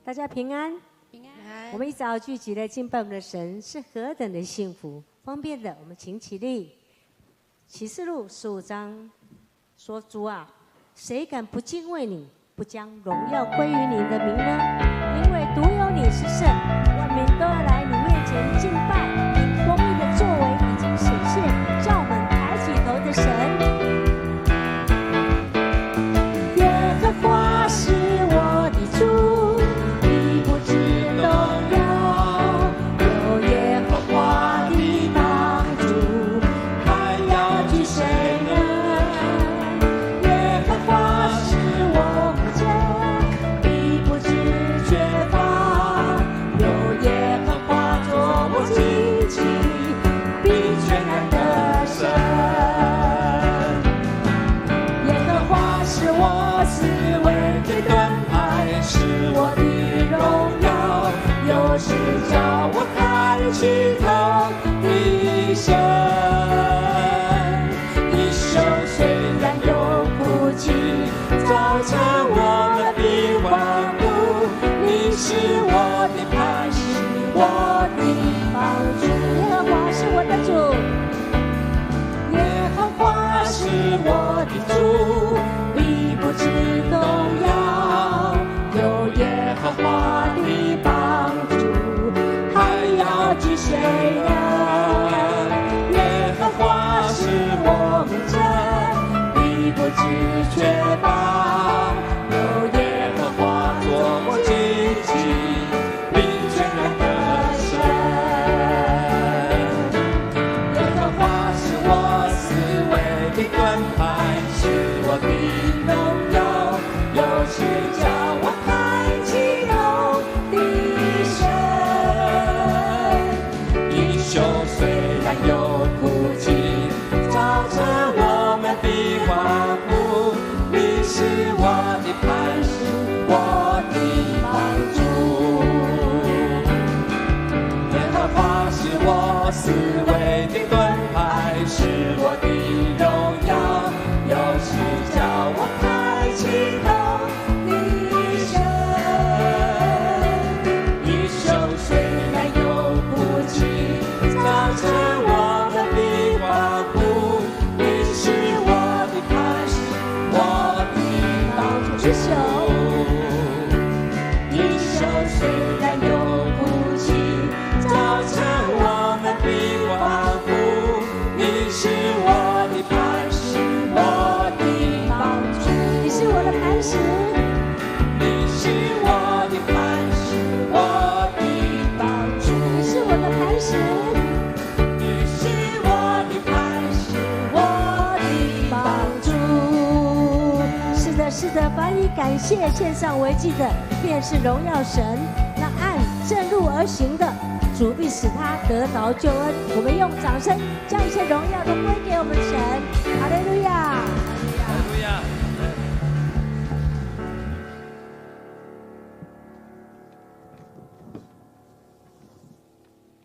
大家平安。平安。我们一早聚集来敬拜我们的神，是何等的幸福！方便的，我们请起立。启示录15章说：“主啊，谁敢不敬畏你，不将荣耀归于你的名呢？因为独有你是圣，万民都要来你面前敬拜。你公义的作为已经显现，叫我们抬起头的神。耶和华是我的主。”起头的神，一生虽然有苦泣，造成我们的欢呼。你是我的磐石，我的帮助。耶和华是我的主，耶和华是我的主，必不致动摇。有耶和华的帮助。惧谁呢？耶和华是我们真，必不致缺乏。有耶和华做我荆棘，并全然的神。耶和华是我思维的盾牌，是我的荣耀，有时叫我抬起头的神。虽然有苦泣，造成我们的欢呼。你是我的磐石，我的帮助。耶和华是我思维的盾牌，是我的荣耀，有时叫我抬起头的神。一生虽然有苦泣，造成我们的欢呼。你是我的磐石，我的帮助。之手，一生虽然有苦泣，造成我们的欢呼。你是我的磐石，我的帮助。你是我的磐石，你是我的磐石，我的帮助。你是我的磐石。是的，凡以感谢献上为祭的，便是荣耀神。那按正路而行的，主必使他得着救恩。我们用掌声将一切荣耀都归给我们的神。哈利路亚！哈利路亚！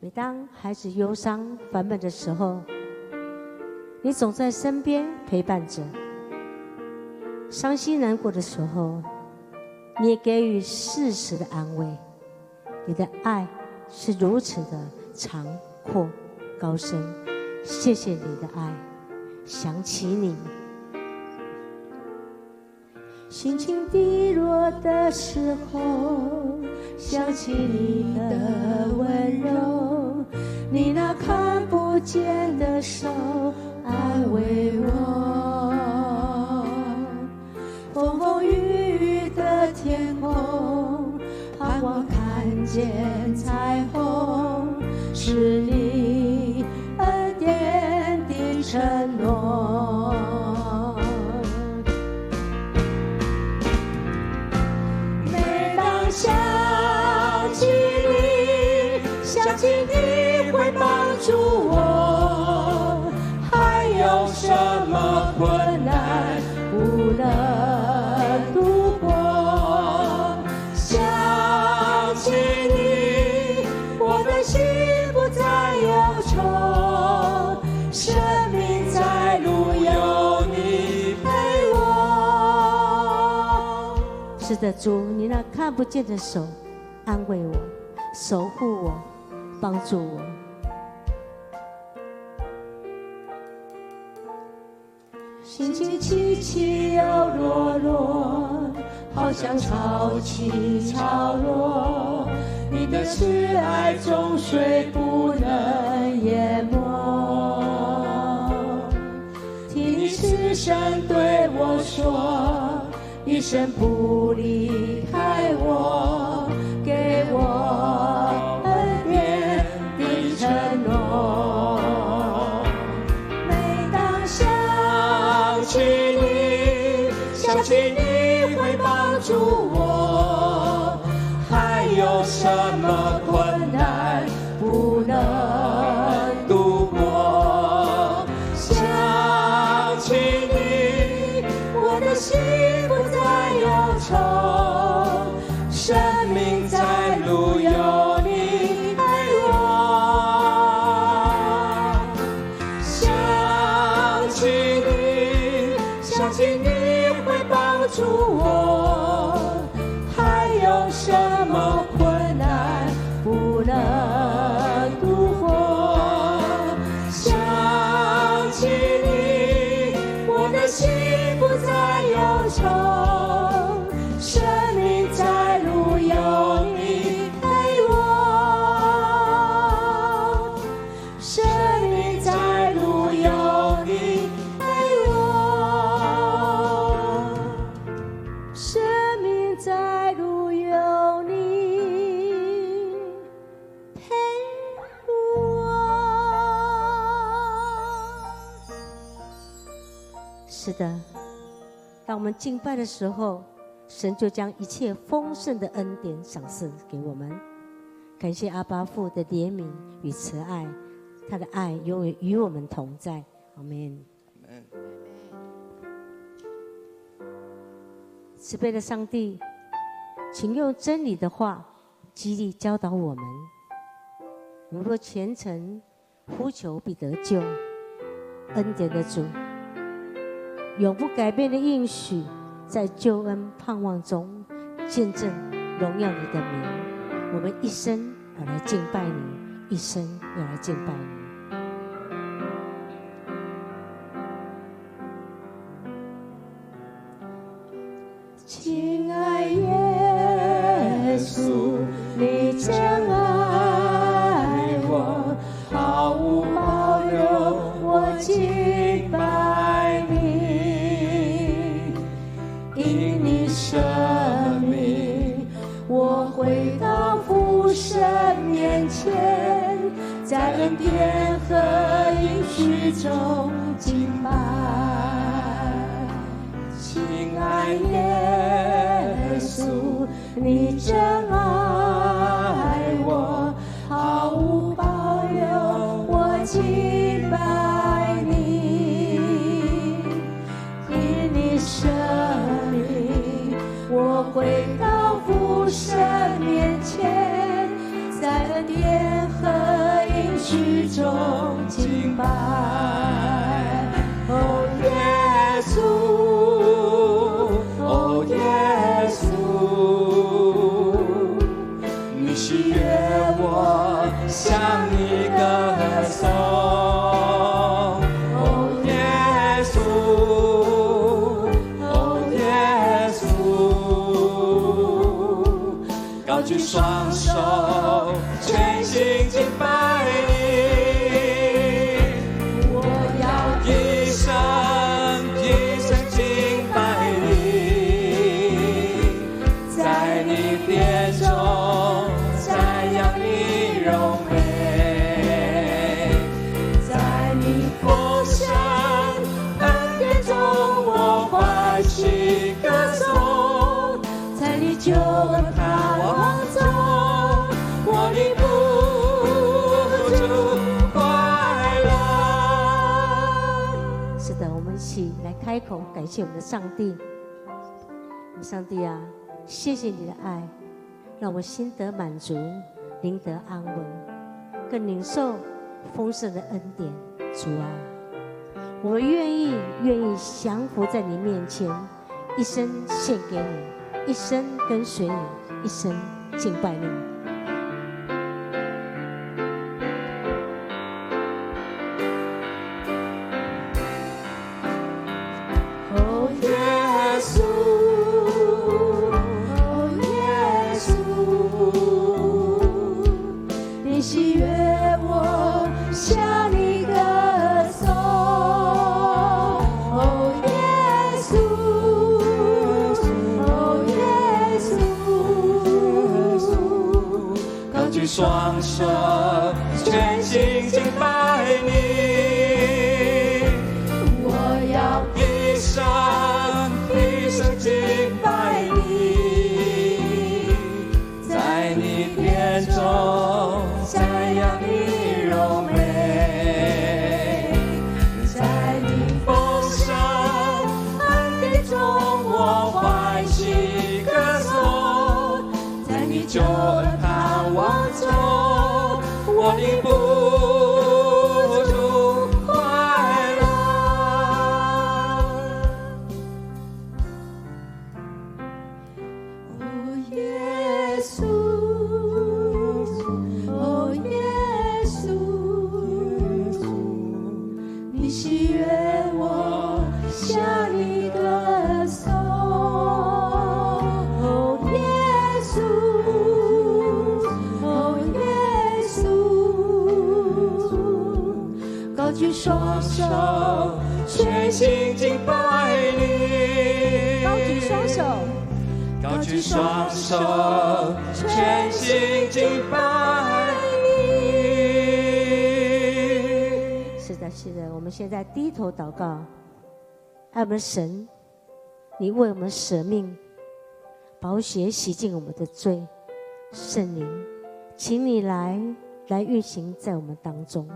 每当孩子忧伤烦闷的时候，你总在身边陪伴着。伤心难过的时候，你也给予适时的安慰。你的爱是如此的长阔高深，谢谢你的爱，想起你。心情低落的时候，想起你的温柔，你那看不见的手安慰我。风风雨雨的天空，盼望看见彩虹，是你恩典的承诺。每当想起你，想起你会帮助我，还有什么困难不能度过？想起你，我的心不再忧愁，生命在路有你陪我。是的，主，你那看不见的手安慰我，守护我，帮助我。心情起起又落落，好像潮起潮落，你的慈爱中水不能淹没。听你慈声对我说，一生不离开我，给我恩典的承诺。每当想起你，想起你会帮助我，还有什么困难不能度过？想起你，我的心不再忧愁，生命在路有你爱我。想起你，想起你会帮助我，还有什么困难不能度过？想起你，我的心不再忧愁，生命在路有你陪我，生命在路有你陪我，生命在路有你陪我。是的，当我们敬拜的时候，神就将一切丰盛的恩典赏赐给我们。感谢阿爸父的怜悯与慈爱，他的爱永远与我们同在。阿们。慈悲的上帝，请用真理的话激励教导我们。我们若虔诚呼求，必得救。恩典的主，永不改变的应许，在救恩盼望中见证荣耀你的名。我们一生要来敬拜你，一生要来敬拜你。亲爱耶稣，你真爱我，毫无保留，我敬拜你。因你生命，我回到父神面前，在恩典和应许中敬拜。亲爱耶稣，你真爱我，毫无保留，我敬拜你。因你生命，我回到父神面前，在恩典和应许中敬拜。哦，耶稣，哦，耶稣，你喜悦我向你歌颂。哦，耶稣，哦，耶稣，高举双手，全心敬拜你。我要一生一生敬拜你，在你殿中赞扬你荣美，在你丰盛恩典中我欢喜歌颂，在你救恩盼望中我离不住快乐。是的，我们一起来开口感谢我们的上帝。上帝啊，谢谢你的爱，让我心得满足，灵得安稳，更领受丰盛的恩典。主啊，我们愿意降服在你面前，一生献给你，一生跟随你，一生敬拜你。哦，耶稣，哦，耶稣，你喜悦我向你歌颂。哦，耶稣，哦，耶稣，高举双手，全心敬拜你。我要一生敬拜你，在你殿中赞扬你荣美，在你丰盛恩典中我欢喜歌颂，在你救恩盼望中我的不住快乐。哦，耶稣，哦，耶稣，你喜悦我向你歌颂。哦，耶稣，哦，耶稣，高举双手，全心敬拜你。高举双手，高举双手，全心敬拜你。是的，是的，我们现在低头祷告。爱我们的神，你为我们舍命，宝血洗净我们的罪。圣灵，请你来运行在我们当中，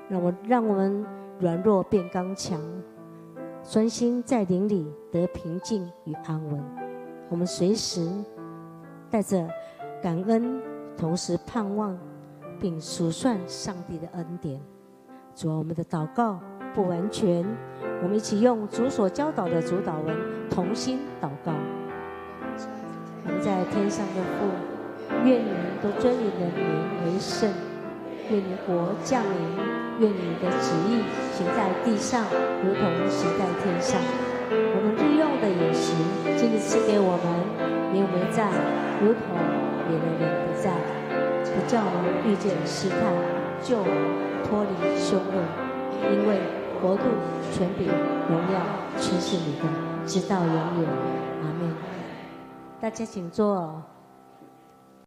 让我们软弱变刚强，专心在灵里得平静与安稳。我们随时带着感恩，同时盼望并数算上帝的恩典。主啊，我们的祷告不完全，我们一起用主所教导的主祷文同心祷告。我们在天上的父，愿你们都尊你的名为圣，愿你国降临，愿你的旨意行在地上，如同行在天上。我们日用的饮食，今日赐给我们，免我们的债，如同免了人的债，不叫我们遇见试探，救我们脱离凶恶。因为国度、权柄、荣耀，全是你的，直到永远。阿们。大家请坐。